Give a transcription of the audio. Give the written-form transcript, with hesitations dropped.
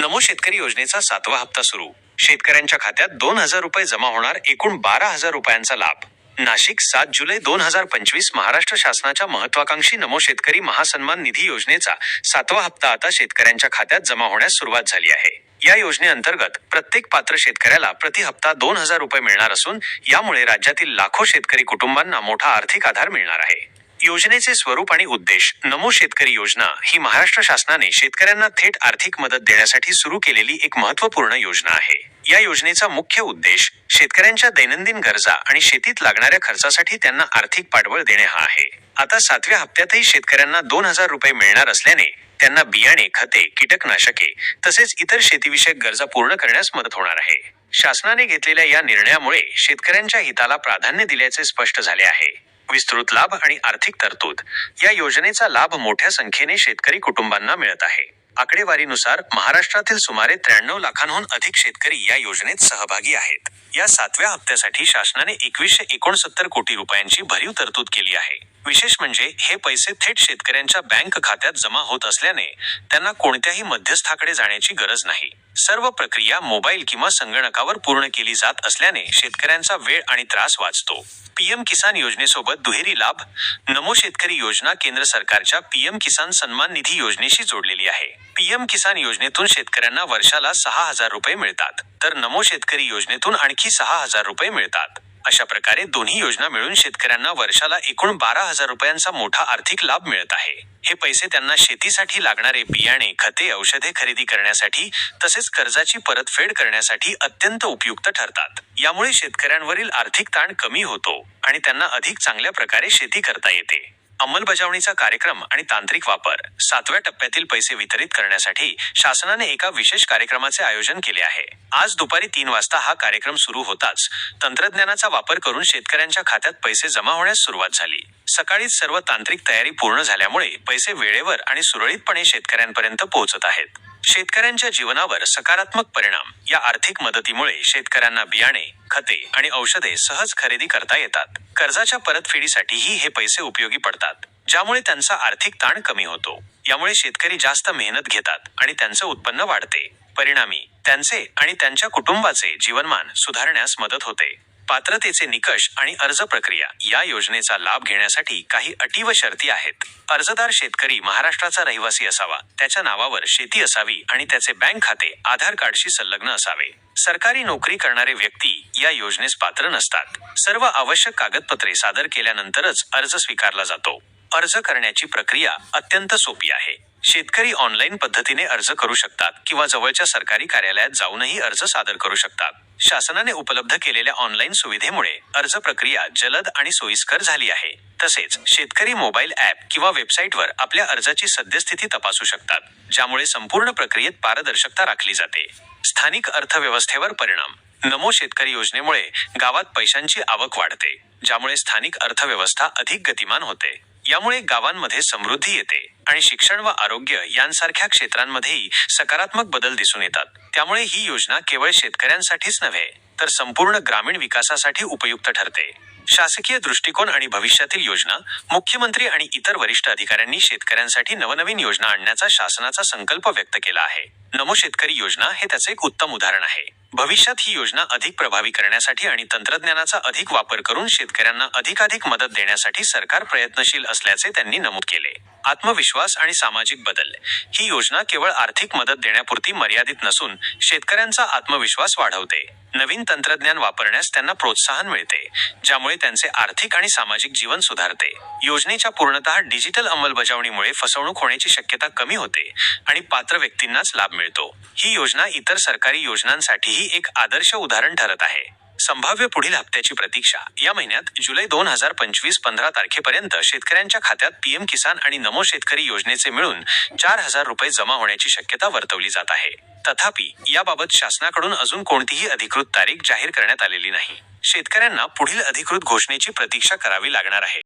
नमो शेतकरी योजनेचा 7वा हप्ता सुरू. शेतकऱ्यांच्या खात्यात 2,000 रुपये जमा होणार. एकूण 12,000 रुपयांचा लाभ. नाशिक, 7 जुलै 2025. महाराष्ट्र शासनाच्या महत्वाकांक्षी नमो शेतकरी महासन्मान निधी योजनेचा 7वा हप्ता आता शेतकऱ्यांच्या खात्यात जमा होण्यास सुरुवात झाली आहे. या योजनेअंतर्गत प्रत्येक पात्र शेतकऱ्याला प्रति हप्ता 2,000 रुपये मिळणार असून यामुळे राज्यातील लाखो शेतकरी कुटुंबांना मोठा आर्थिक आधार मिळणार आहे. योजनेचे स्वरूप आणि उद्देश. नमो शेतकरी योजना ही महाराष्ट्र शासनाने शेतकऱ्यांना थेट आर्थिक मदत देण्यासाठी सुरू केलेली एक महत्त्वपूर्ण योजना आहे. या योजनेचा मुख्य उद्देश शेतकऱ्यांच्या दैनंदिन गरजा आणि शेतीत लागणाऱ्या खर्चासाठी त्यांना आर्थिक पाठबळ देणे हा आहे. आता 7व्या हप्त्यातही शेतकऱ्यांना 2,000 रुपये मिळणार असल्याने त्यांना बियाणे, खते, कीटकनाशके तसेच इतर शेतीविषयक गरजा पूर्ण करण्यास मदत होणार आहे. शासनाने घेतलेल्या या निर्णयामुळे शेतकऱ्यांच्या हिताला प्राधान्य दिल्याचे स्पष्ट झाले आहे. विस्तृत लाभ आणि आर्थिक तरतूद. या योजनेचा लाभ मोठ्या संख्येने शेतकरी कुटुंबांना मिळत आहे. आकडेवारीनुसार महाराष्ट्रातील सुमारे 93 लाखांहून अधिक शेतकरी या योजनेत सहभागी आहेत. या 7व्या हप्त्यासाठी शासनाने 2169 कोटी रुपयांची भरीव तरतूद केली आहे. विशेष म्हणजे हे पैसे थेट शेतकऱ्यांच्या बँक खात्यात जमा होत असल्याने त्यांना कोणत्याही मध्यस्थाकडे जाण्याची गरज नाही. सर्व प्रक्रिया मोबाईल किंवा संगणकावर पूर्ण केली जात असल्याने शेतकऱ्यांचा वेळ आणि त्रास वाचतो. पीएम किसान योजनेसोबत दुहेरी लाभ. नमो शेतकरी योजना केंद्र सरकारच्या पीएम किसान सन्मान निधी योजनेशी जोडलेली आहे. पीएम किसान योजनेतून शेतकऱ्यांना वर्षाला 6,000 रुपये मिळतात, तर नमो शेतकरी योजनेतून आणखी 6,000 रुपये मिळतात. अशा प्रकारे दोन्ही योजना मिळून शेतकऱ्यांना वर्षाला एकूण 12,000 रुपयांचा मोठा आर्थिक लाभ मिळत आहे. हे पैसे त्यांना शेतीसाठी लागणारे बियाणे, खते, औषधे खरेदी करण्यासाठी तसेच कर्जाची परतफेड करण्यासाठी अत्यंत उपयुक्त ठरतात. यामुळे शेतकऱ्यांवरील आर्थिक ताण कमी होतो आणि त्यांना अधिक चांगल्या प्रकारे शेती करता येते. अंमलबजावणीचा कार्यक्रम आणि तांत्रिक वापर. 7व्या टप्प्यातील पैसे वितरित करण्यासाठी शासनाने एका विशेष कार्यक्रमाचे आयोजन केले आहे. आज दुपारी 3 वाजता हा कार्यक्रम सुरू होताच तंत्रज्ञानाचा वापर करून शेतकऱ्यांच्या खात्यात पैसे जमा होण्यास सुरुवात झाली. सकाळीच सर्व तांत्रिक तयारी पूर्ण झाल्यामुळे पैसे वेळेवर आणि सुरळीतपणे शेतकऱ्यांपर्यंत पोहोचत आहेत. शेतकऱ्यांच्या जीवनावर सकारात्मक परिणाम. या आर्थिक मदतीमुळे शेतकऱ्यांना बियाणे, खते आणि औषधे सहज खरेदी करता येतात. कर्जाच्या परतफेडीसाठीही हे पैसे उपयोगी पडतात, ज्यामुळे त्यांचा आर्थिक ताण कमी होतो. यामुळे शेतकरी जास्त मेहनत घेतात आणि त्यांचं उत्पन्न वाढते. परिणामी त्यांचे आणि त्यांच्या कुटुंबाचे जीवनमान सुधारण्यास मदत होते. पात्रतेचे निकष आणि अर्ज प्रक्रिया. या योजनेचा लाभ घेण्यासाठी काही अटी व शर्ती आहेत. अर्जदार शेतकरी महाराष्ट्राचा रहिवासी असावा, त्याच्या नावावर शेती असावी आणि त्याचे बँक खाते आधार कार्डशी संलग्न असावे. सरकारी नोकरी करणारे व्यक्ती या योजनेस पात्र नसतात. सर्व आवश्यक कागदपत्रे सादर केल्यानंतरच अर्ज स्वीकारला जातो. अर्ज करण्याची प्रक्रिया अत्यंत सोपी आहे. शेतकरी ऑनलाईन पद्धतीने अर्ज करू शकतात किंवा जवळच्या सरकारी कार्यालयात जाऊनही अर्ज सादर करू शकतात. शासनाने उपलब्ध केलेल्या ऑनलाईन सुविधेमुळे अर्ज प्रक्रिया जलद आणि सोयीस्कर झाली आहे. तसेच शेतकरी मोबाईल ॲप किंवा वेबसाईटवर आपल्या अर्जाची सद्यस्थिती तपासू शकतात, ज्यामुळे संपूर्ण प्रक्रियेत पारदर्शकता राखली जाते. स्थानिक अर्थव्यवस्थेवर परिणाम. नमो शेतकरी योजनेमुळे गावात पैशांची आवक वाढते, ज्यामुळे स्थानिक अर्थव्यवस्था अधिक गतिमान होते. यामुळे गावांमध्ये समृद्धी येते आणि शिक्षण व आरोग्य यांसारख्या क्षेत्रांमध्येही सकारात्मक बदल दिसून येतात. त्यामुळे ही योजना केवळ शेतकऱ्यांसाठीच नव्हे, तर संपूर्ण ग्रामीण विकासासाठी उपयुक्त ठरते. शासकीय दृष्टिकोन आणि भविष्यातील योजना. मुख्यमंत्री आणि इतर वरिष्ठ अधिकाऱ्यांनी शेतकऱ्यांसाठी नवनवीन योजना आणण्याचा शासनाचा संकल्प व्यक्त केला आहे. नमो शेतकरी योजना हे त्याचे एक उत्तम उदाहरण आहे. भविष्यात ही योजना अधिक प्रभावी करण्यासाठी आणि तंत्रज्ञानाचा अधिक वापर करून शेतकऱ्यांना अधिकाधिक मदत देण्यासाठी सरकार प्रयत्नशील असल्याचे त्यांनी नमूद केले. आत्मविश्वास आणि सामाजिक बदल. ही योजना केवळ आर्थिक मदत देण्यापुरती मर्यादित नसून शेतकऱ्यांचा आत्मविश्वास वाढवते. नवीन तंत्रज्ञान वापरण्यास त्यांना प्रोत्साहन मिळते, ज्यामुळे त्यांचे आर्थिक आणि सामाजिक जीवन सुधारते. योजनेच्या पूर्णतः डिजिटल अंमलबजावणीमुळे फसवणूक होण्याची शक्यता कमी होते आणि पात्र व्यक्तींनाच लाभ मिळतो. ही योजना इतर सरकारी योजनांसाठीही एक आदर्श उदाहरण ठरत आहे. संभाव्य पुढील हप्त्याची प्रतीक्षा. या महिन्यात जुलै 2025 15 तारखेपर्यंत शेतकऱ्यांच्या खात्यात पीएम किसान आणि नमो शेतकरी योजनेचे मिळून 4,000 रुपये जमा होण्याची शक्यता वर्तवली जात आहे. तथापि याबाबत शासनाकडून अजून कोणतीही अधिकृत तारीख जाहीर करण्यात आलेली नाही. शेतकऱ्यांना पुढील अधिकृत घोषणेची प्रतीक्षा करावी लागणार आहे.